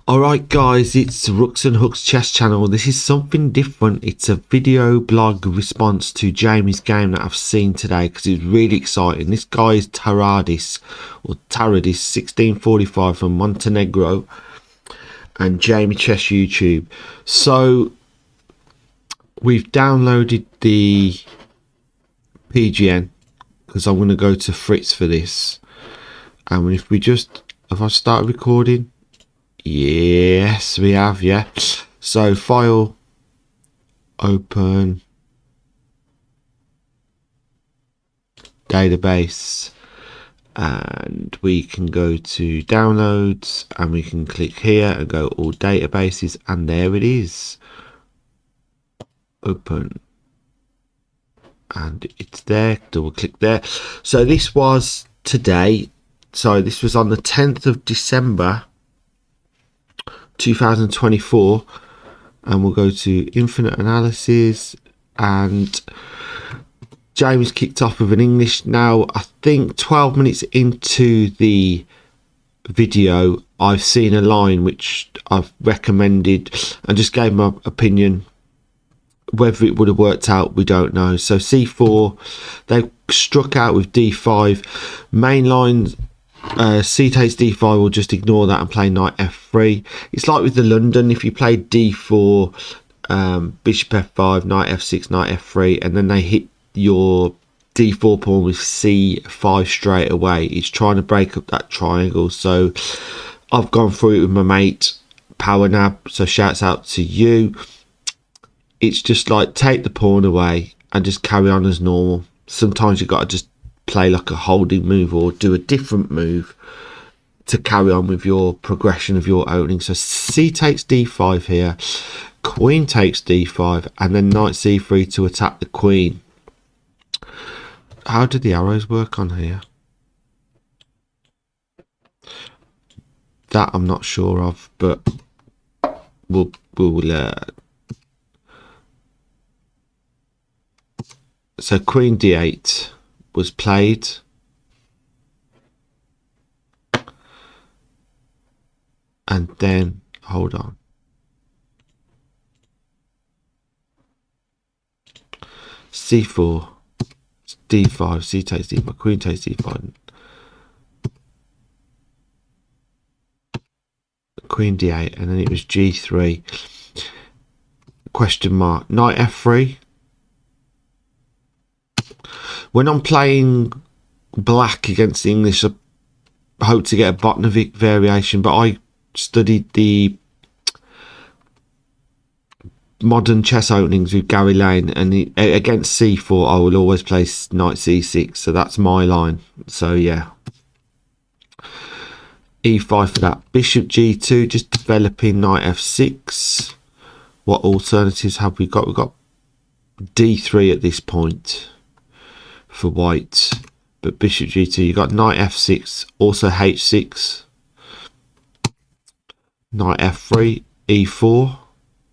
Alright guys, it's Rooks and Hooks chess channel. This is something different. It's a video blog response to Jamie's game that I've seen today because it's really exciting. This guy is Taradis 1645 from Montenegro, and Jamie Chess YouTube. So we've downloaded the PGN because I'm going to go to Fritz for this. And if I start recording, yes, we have, yeah. So file, open, database, and we can go to downloads and we can click here and go all databases, and there it is. Open, and it's there. Double click there. So this was today. So this was on the 10th of December 2024, and we'll go to infinite analysis, and James kicked off with an English. Now I think 12 minutes into the video I've seen a line which I've recommended and just gave my opinion. Whether it would have worked out, we don't know. So c4, they struck out with d5 main lines. C takes d5, will just ignore that and play knight f3. It's like with the London, if you play d4, bishop f5, knight f6, knight f3, and then they hit your d4 pawn with c5 straight away, it's trying to break up that triangle. So I've gone through it with my mate Power Nab, so shouts out to you. It's just like take the pawn away and just carry on as normal. Sometimes you've got to just play like a holding move or do a different move to carry on with your progression of your opening. So c takes d5 here, queen takes d5, and then knight c3 to attack the queen. How do the arrows work on here? That I'm not sure of, but we'll so queen d8 was played, and then hold on, c4, d5, c takes d5, queen takes d5, queen d8, and then it was g3, question mark, knight f3. When I'm playing black against the English, I hope to get a Botnovic variation, but I studied the modern chess openings with Gary Lane, and against c4 I will always play knight c6, so that's my line. So yeah, e5 for that. Bishop g2, just developing knight f6. What alternatives have we got? We've got d3 at this point for white, but bishop g2, you got knight f6, also h6, knight f3, e4.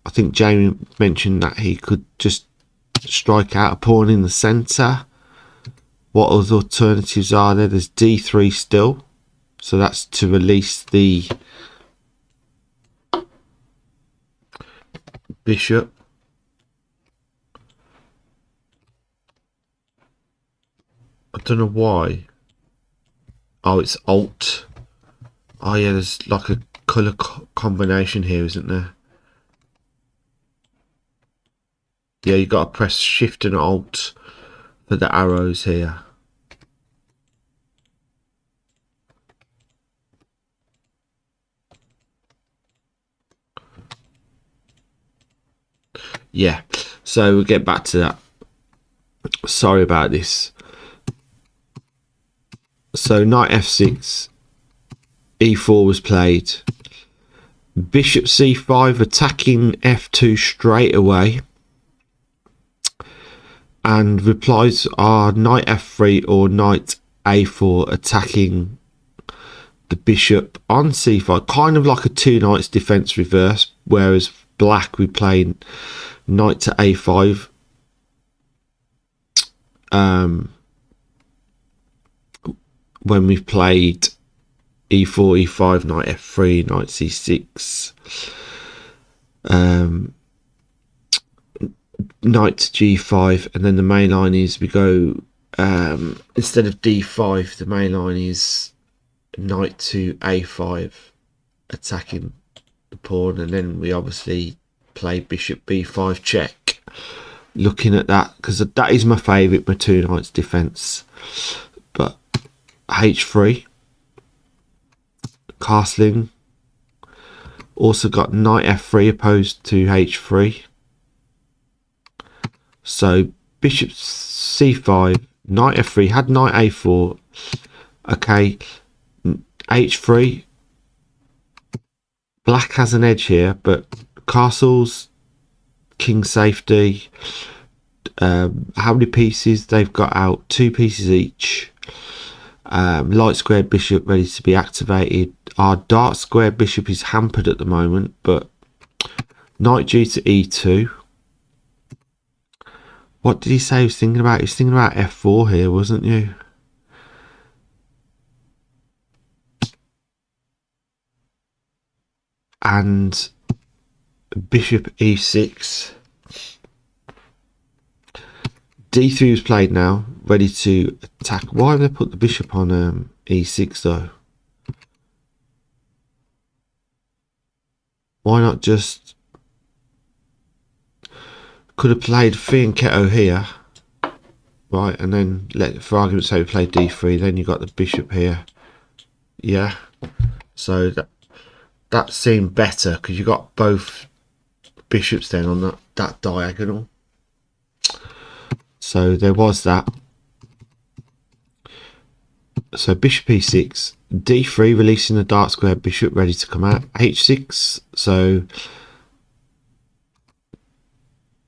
I think Jamie mentioned that he could just strike out a pawn in the center. What other alternatives are there? There's d3 still, so that's to release the bishop. I don't know why. Oh, it's alt. Oh yeah, there's like a colour combination here, isn't there? Yeah, you got to press shift and alt for the arrows here. Yeah, so we'll get back to that. Sorry about this. So knight f6, e4 was played, bishop c5 attacking f2 straight away, and replies are knight f3 or knight a4 attacking the bishop on c5, kind of like a two knights defense reverse, whereas black we play knight to a5. When we've played e4, e5, knight f3, knight c6, knight to g5, and then the main line is we go instead of d5, the main line is knight to a5, attacking the pawn, and then we obviously play bishop b5 check, looking at that, because that is my favourite, my two knights defence. But h3, castling, also got knight f3 opposed to h3, so bishop c5, knight f3, had knight a4, okay, h3, black has an edge here, but castles, king safety, how many pieces they've got out? 2 pieces each. Light squared bishop ready to be activated. Our dark squared bishop is hampered at the moment, but knight g to e2. What did he say he was thinking about? He was thinking about f4 here, wasn't you? And bishop e6. d3 was played now, ready to attack. Why have they put the bishop on e6 though? Why not just... Could have played fianchetto here, right, and then for argument's sake we play d3, then you got the bishop here, yeah, so that seemed better because you got both bishops then on that diagonal. So there was that. So bishop e6, d3, releasing the dark square bishop ready to come out, h6. So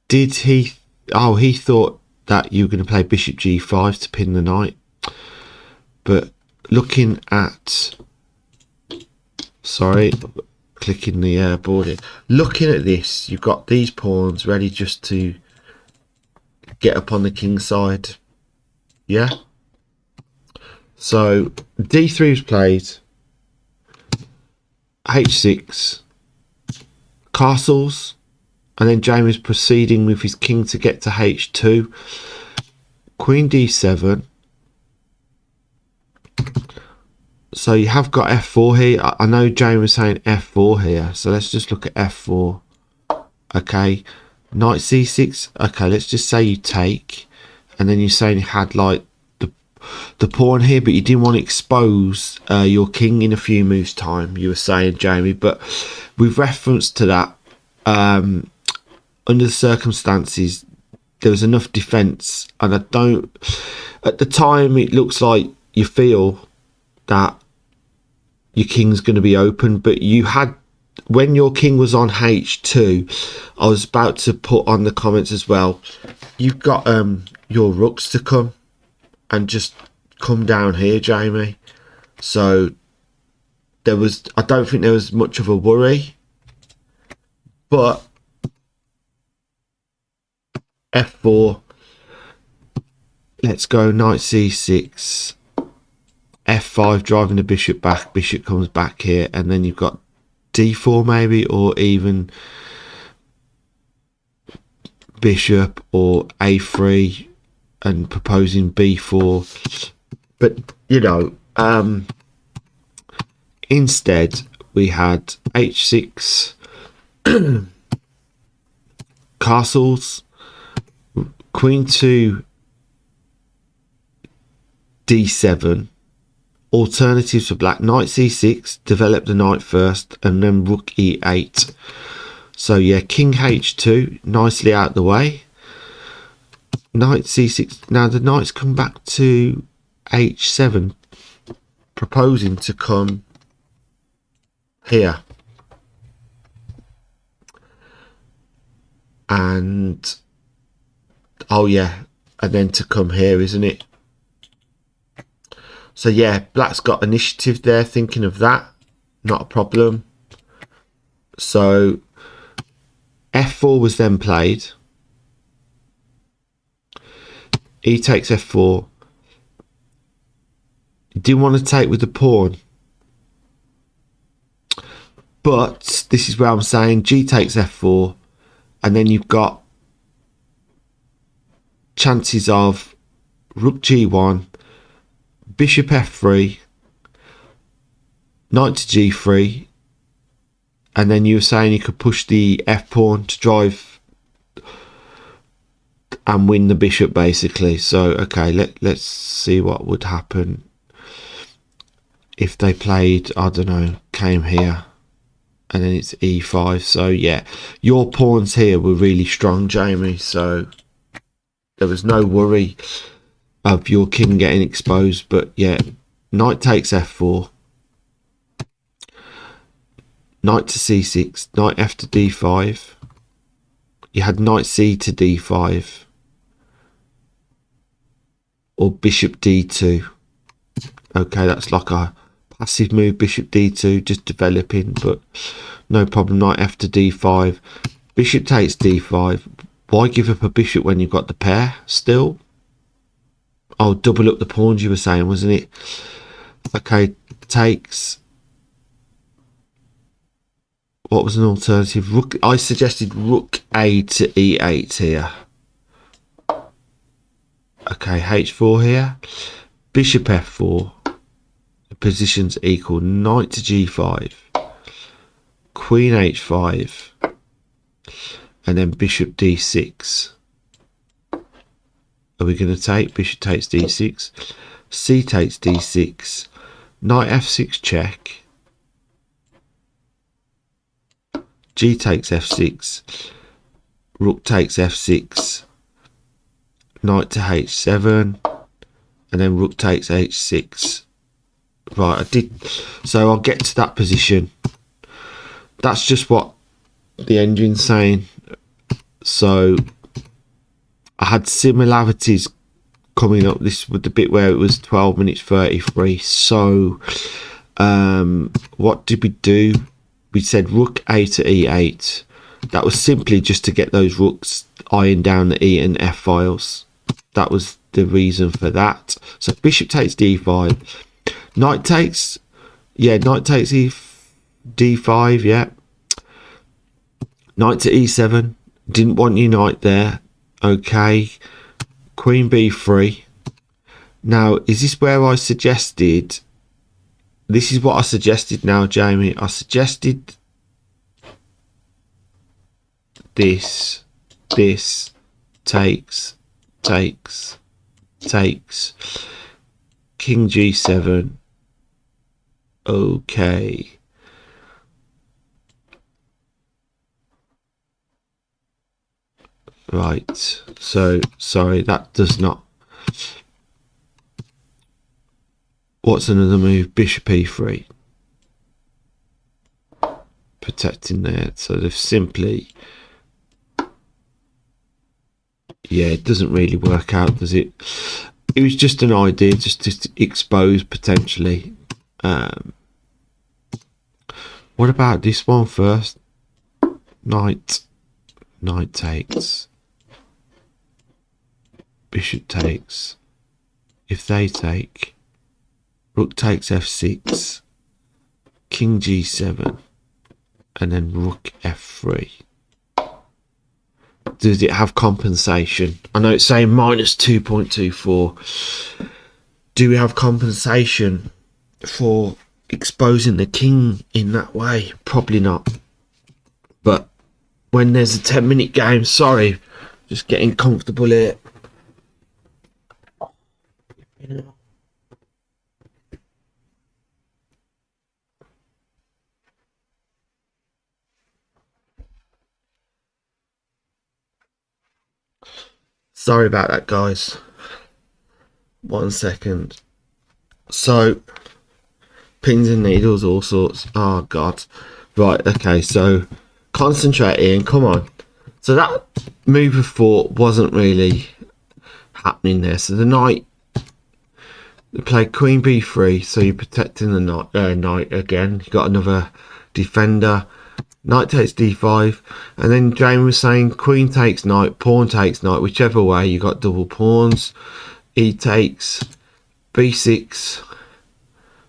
did he... Oh, he thought that you were going to play bishop g5 to pin the knight. But looking at... Sorry, clicking the board here. Looking at this, you've got these pawns ready just to get up on the king side. Yeah? So d3 was played. h6. Castles. And then Jamie's proceeding with his king to get to h2. Queen d7. So you have got f4 here. I know Jamie was saying f4 here. So let's just look at f4. Okay. Knight c6. Okay, let's just say you take. And then you're saying you had like the pawn here, but you didn't want to expose your king in a few moves time. You were saying, Jamie. But with reference to that, under the circumstances, there was enough defence, and I don't... At the time, it looks like you feel that your king's going to be open, but you had... When your king was on h2, I was about to put on the comments as well, you've got your rooks to come and just come down here, Jamie. So there was... I don't think there was much of a worry, but... f4, let's go knight c6, f5, driving the bishop back, bishop comes back here, and then you've got d4 maybe, or even bishop, or a3 and proposing b4. But you know, instead we had h6, castles, queen to d7, alternatives for black, knight c6, develop the knight first, and then rook e8. So yeah, king h2, nicely out the way. Knight c6, now the knight's come back to h7, proposing to come here. And oh yeah, and then to come here, isn't it? So yeah, black's got initiative there, thinking of that, not a problem. So f4 was then played. E takes f4. You didn't want to take with the pawn. But this is where I'm saying G takes f4, and then you've got chances of rook g1, bishop f3, knight to g3, and then you were saying you could push the f pawn to drive and win the bishop basically. So okay, let's see what would happen if they played, I don't know, came here and then it's e5. So yeah, your pawns here were really strong, Jamie, so there was no worry of your king getting exposed. But yeah, knight takes f4, knight to c6, knight f to d5. You had knight c to d5 or bishop d2. Okay, that's like a passive move, bishop d2, just developing, but no problem. Knight f to d5, bishop takes d5. Why give up a bishop when you've got the pair still? Oh, double up the pawns you were saying, wasn't it? Okay, takes. What was an alternative? Rook. I suggested rook a to e8 here. Okay, h4 here, bishop f4. The positions equal. Knight to g5, queen h5, and then bishop d6. Are we going to take? Bishop takes d6, c takes d6, knight f6 check, g takes f6, rook takes f6, knight to h7, and then rook takes h6. Right, I did. So I'll get to that position. That's just what the engine's saying. So I had similarities coming up. This was the bit where it was 12 minutes 33. So what did we do? We said rook a to e8. That was simply just to get those rooks eyeing down the e and f files. That was the reason for that. So bishop takes d5. Knight takes, yeah, knight takes d5, yeah. Knight to e7, didn't want your knight there. Okay, queen b3. Now, is this where I suggested, this is what I suggested now, Jamie. I suggested this takes, king g7. Okay. Right. So, sorry, that does not. What's another move? Bishop e3. Protecting there. So they've simply. Yeah, it doesn't really work out, does it? It was just an idea, just to expose potentially. What about this one first? Knight takes, bishop takes. If they take, rook takes f6, king g7, and then rook f3. Does it have compensation? I know it's saying minus 2.24. Do we have compensation for exposing the king in that way? Probably not. But when there's a 10-minute game, sorry, just getting comfortable here. Sorry about that, guys. 1 second. So, pins and needles, all sorts. Oh, God. Right, okay, so concentrate, Ian, come on. So that move of thought wasn't really happening there. So the knight, they played queen b3, so you're protecting the knight again. You got another defender. Knight takes d5, and then Jamie was saying queen takes knight, pawn takes knight, whichever way, you got double pawns. E takes b6,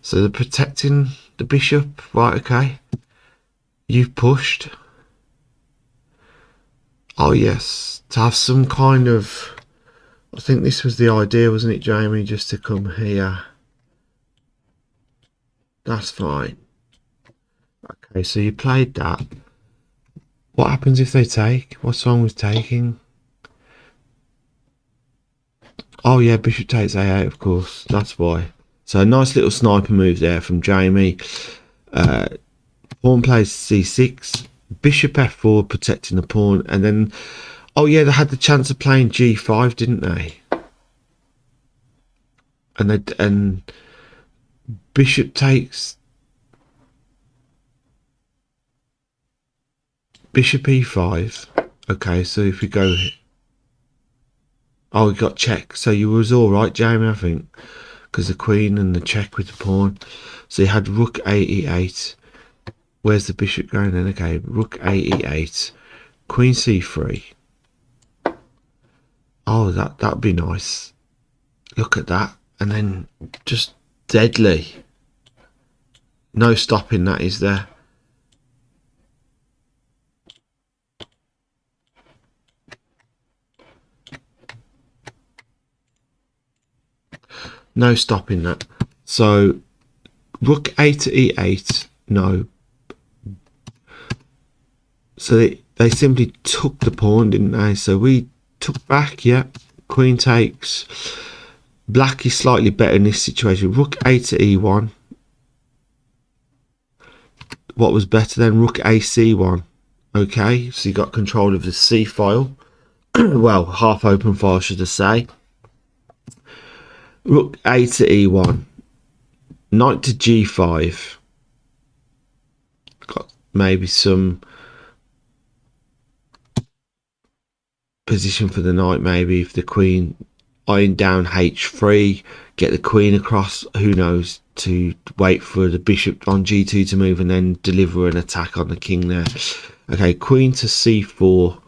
so they're protecting the bishop, right? Okay, You've pushed. Oh yes, to have some kind of, I think this was the idea, wasn't it, Jamie, just to come here. That's fine. Okay, so you played that. What happens if they take? What's wrong with taking? Oh yeah, bishop takes a8, of course. That's why. So a nice little sniper move there from Jamie. Pawn plays c6. Bishop f4, protecting the pawn. And then, oh yeah, they had the chance of playing g5, didn't they? And bishop takes. Bishop e5. Okay, so if we go... Oh, we got check. So you was all right, Jamie, I think, because the queen and the check with the pawn. So you had rook a e8. Where's the bishop going then? Okay, rook a e8. Queen c3. Oh, that'd be nice. Look at that. And then just deadly. No stopping that, is there? No stopping that. So rook a to e8. No. So they simply took the pawn, didn't they? So we took back, yeah. Queen takes. Black is slightly better in this situation. Rook a to e1. What was better then? Rook a c1. Okay, so you got control of the c file. Well, half open file, should I say. Rook a to e1. Knight to g5. Got maybe some position for the knight, maybe if the queen iron down h3, get the queen across, who knows, to wait for the bishop on g2 to move and then deliver an attack on the king there. Okay, queen to c4.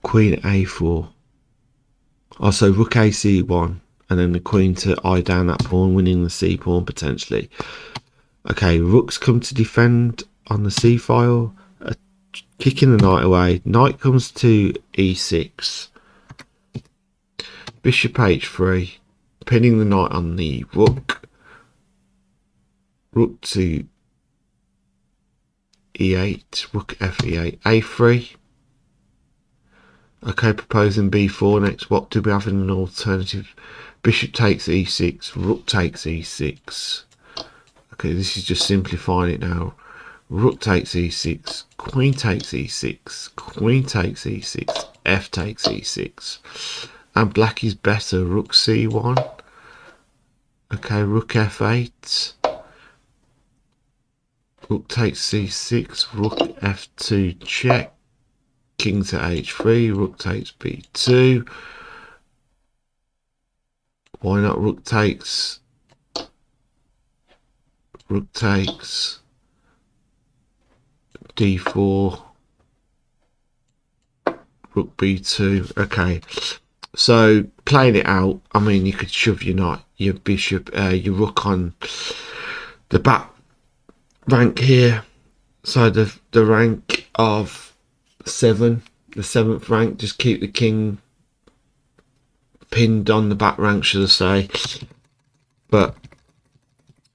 Queen a4. Also rook a c1, and then the queen to eye down that pawn, winning the c pawn potentially. Okay, rooks come to defend on the c file, kicking the knight away. Knight comes to e6. Bishop h3, pinning the knight on the rook. Rook to e8, rook f e8, a3. Okay, proposing b4 next. What do we have in an alternative? Bishop takes e6, rook takes e6. Okay, this is just simplifying it now. Rook takes e6, queen takes e6, queen takes e6, f takes e6. And black is better, rook c1. Okay, rook f8. Rook takes c6, rook f2 check. King to h3, rook takes b2. Why not rook takes? Rook takes d4. Rook b2. Okay, so playing it out, I mean, you could shove your knight, your bishop, your rook on the back rank here. So the rank of 7, the 7th rank, just keep the king pinned on the back rank, should I say, but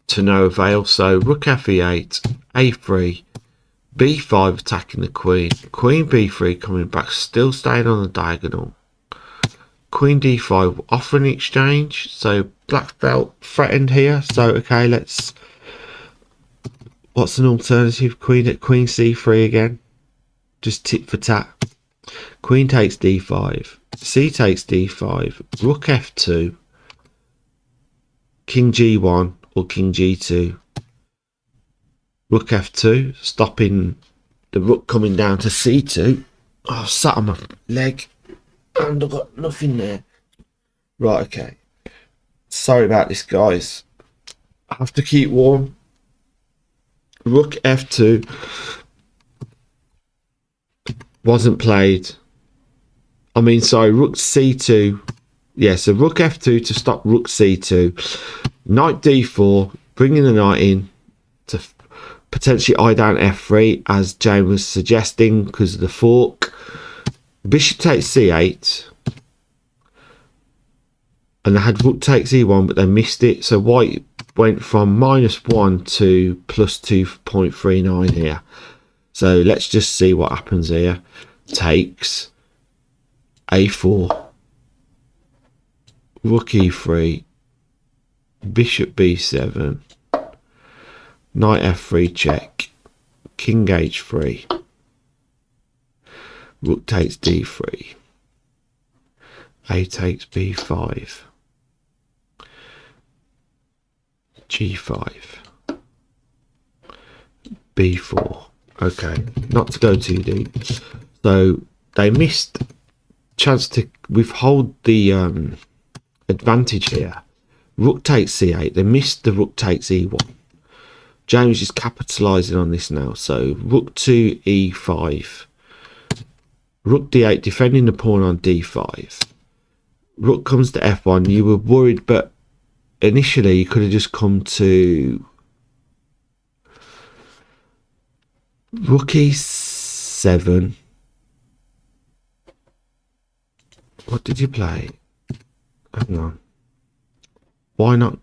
to no avail. So rook f8, a3, b5 attacking the queen, queen b3 coming back, still staying on the diagonal, queen d5 offering exchange. So black felt threatened here, so okay, let's, what's an alternative? Queen c3 again, just tit for tat. Queen takes d5, c takes d5, rook f2, king g1 or king g2, rook f2, stopping the rook coming down to c2. Oh, I've sat on my leg and I've got nothing there. Right, okay. Sorry about this, guys. I have to keep warm. Rook f2 wasn't played. I mean, sorry, rook c2. Yeah, so rook f2 to stop rook c2. Knight d4, bringing the knight in to potentially eye down f3, as James was suggesting, because of the fork. Bishop takes c8. And they had rook takes e1, but they missed it. So white went from -1 to +2.39 here. So let's just see what happens here. Takes a4, rook e3, bishop b7, knight f3 check, king h3, rook takes d3, a takes b5, g5, b4. Okay, not to go too deep. So they missed chance to withhold the advantage here. Rook takes c8. They missed the rook takes e1. James is capitalising on this now. So rook to e5. Rook d8, defending the pawn on d5. Rook comes to f1. You were worried, but initially you could have just come to rook e7. What did you play? Hang on. Why not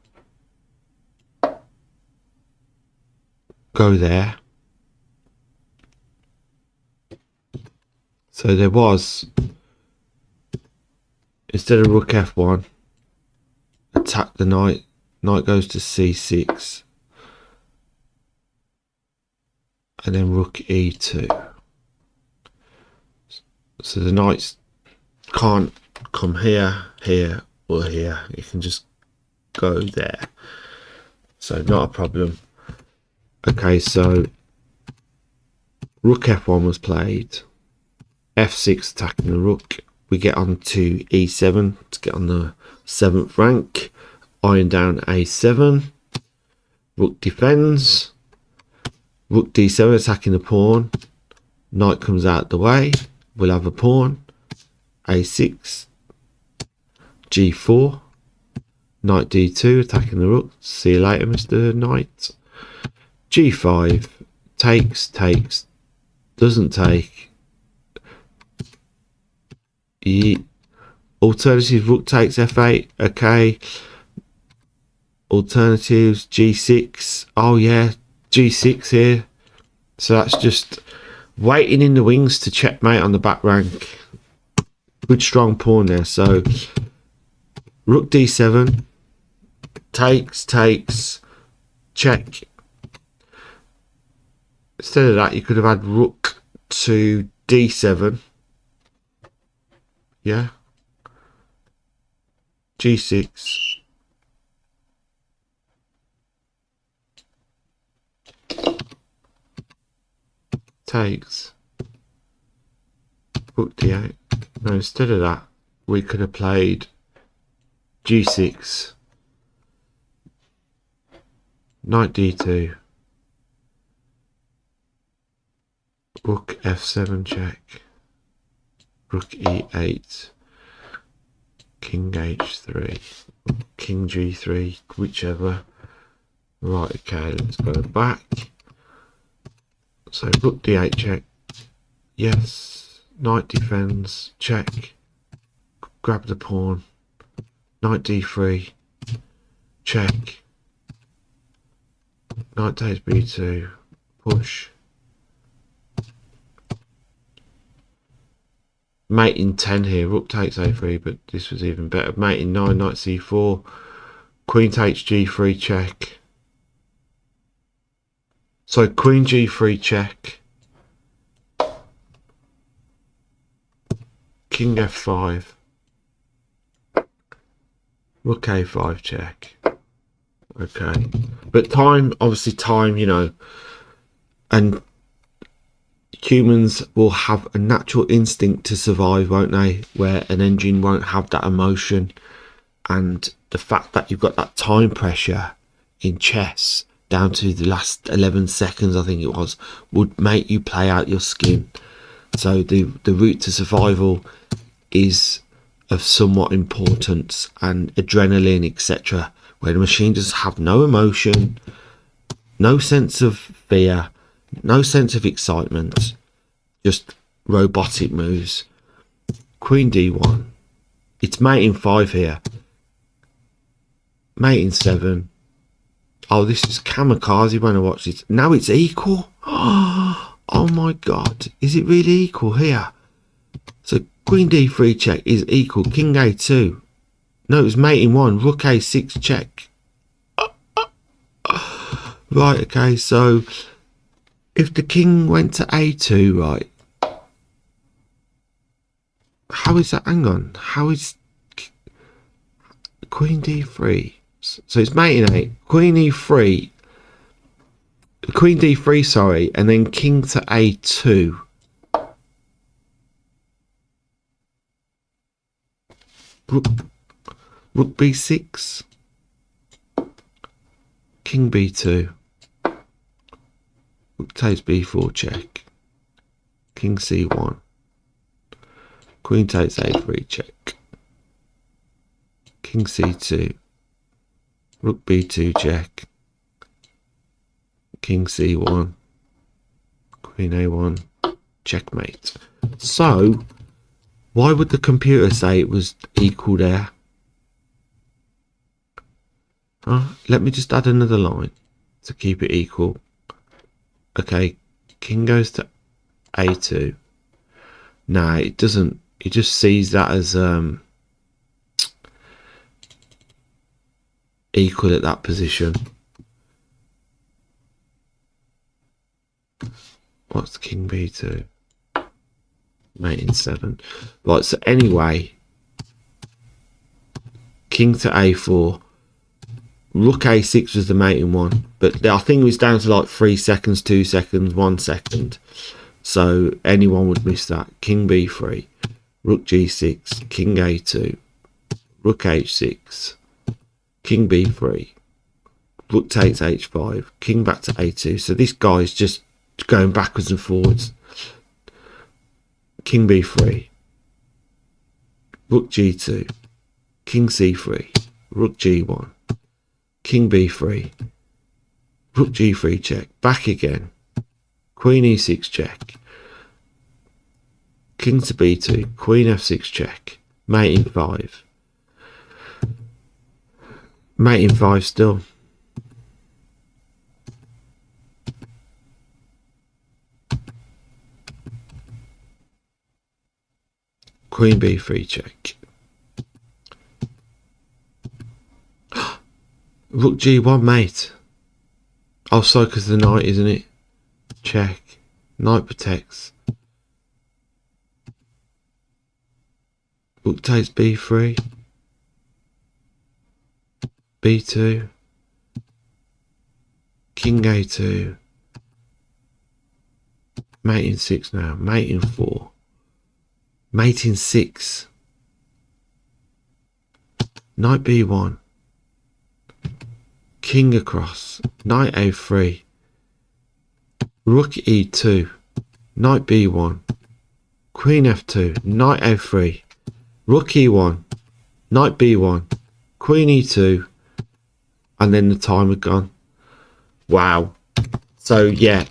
go there? So there was, instead of rook f1, attack the knight. Knight goes to c6. And then rook e2. So the knights can't come here, here, or here. You can just go there. So not a problem. Okay, so rook f1 was played. f6 attacking the rook. We get on to e7 to get on the 7th rank. Iron down a7. Rook defends. Rook d7 attacking the pawn. Knight comes out the way. We'll have a pawn. a6. g4. Knight d2 attacking the rook. See you later, Mr. Knight. g5. Takes, takes. Doesn't take. Alternative rook takes f8. Okay. Alternatives g6. Oh yeah, g6 here. So that's just waiting in the wings to checkmate on the back rank. Good strong pawn there. So rook d7. Takes, takes. Check. Instead of that, you could have had rook to d7. Yeah. g6. Takes. Rook d8. No, instead of that, we could have played g6. Knight d2. Rook f7 check. Rook e8. King h3. King g3, whichever. Right, okay, let's go back. So rook d8 check. Yes. Knight defends. Check. Grab the pawn. Knight d3. Check. Knight takes b2. Push. Mate in 10 here. Rook takes a3, but this was even better. Mate in 9. Knight c4. Queen takes g3 check. So queen g3 check. King f5. Rook a5 check. Okay. But time, obviously time, you know, and humans will have a natural instinct to survive, won't they? Where an engine won't have that emotion. And the fact that you've got that time pressure in chess down to the last 11 seconds, I think it was, would make you play out your skin. So the route to survival is of somewhat importance and adrenaline, etc., where the machine does have no emotion, no sense of fear, no sense of excitement, just robotic moves. Queen d1. It's mate in 5 here. Mate in 7. Oh, this is kamikaze when I watch this. Now it's equal. Oh my god. Is it really equal here? So queen d3 check is equal. King a2. No, it was mate in 1. Rook a6 check. Right, okay, so if the king went to a2, right? How is that? Hang on. How is queen d3? So it's mate in 8. Queen e3. Queen d3, sorry, and then king to a2. Rook b6. King b2. Rook takes b4 check. King c1. Queen takes a3 check. King c2. Rook b2 check. King c1. Queen a1. Checkmate. So, why would the computer say it was equal there? Let me just add another line to keep it equal. Okay, king goes to a2. Nah, it doesn't. It just sees that as equal at that position. What's king b2? Mate in 7. Right, so anyway, king to a4. Rook a6 was the mate in 1, but I think it was down to like 3 seconds, 2 seconds, 1 second. So anyone would miss that. King b3, rook g6, king a2, rook h6, king b3, rook takes h5, king back to a2. So this guy's just going backwards and forwards. King b3, rook g2, king c3, rook g1, king b3, rook g3 check, back again, queen e6 check, king to b2, queen f6 check, mate in 5, mate in 5 still. Queen b3 check. Rook g1 mate. Oh, sorry, because the knight, isn't it? Check. Knight protects. Rook takes b3. b2. King a2. Mate in 6 now. Mate in 4. Mate in 6. Knight b1. King across. Knight a3. Rook e2. Knight b1. Queen f2. Knight a3. Rook e1. Knight b1. Queen e2. And then the time had gone. Wow. So yeah,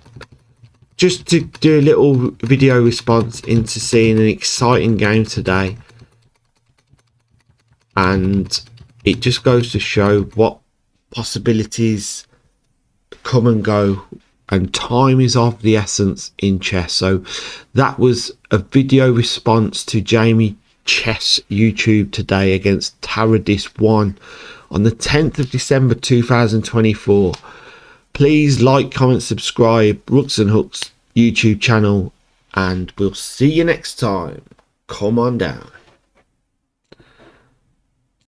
just to do a little video response into seeing an exciting game today, and it just goes to show what possibilities come and go, and time is of the essence in chess. So that was a video response to Jamie Chess YouTube today against Taradis 1 on the 10th of December 2024. Please like, comment, subscribe, Rooks and Hooks YouTube channel, and we'll see you next time. Come on down.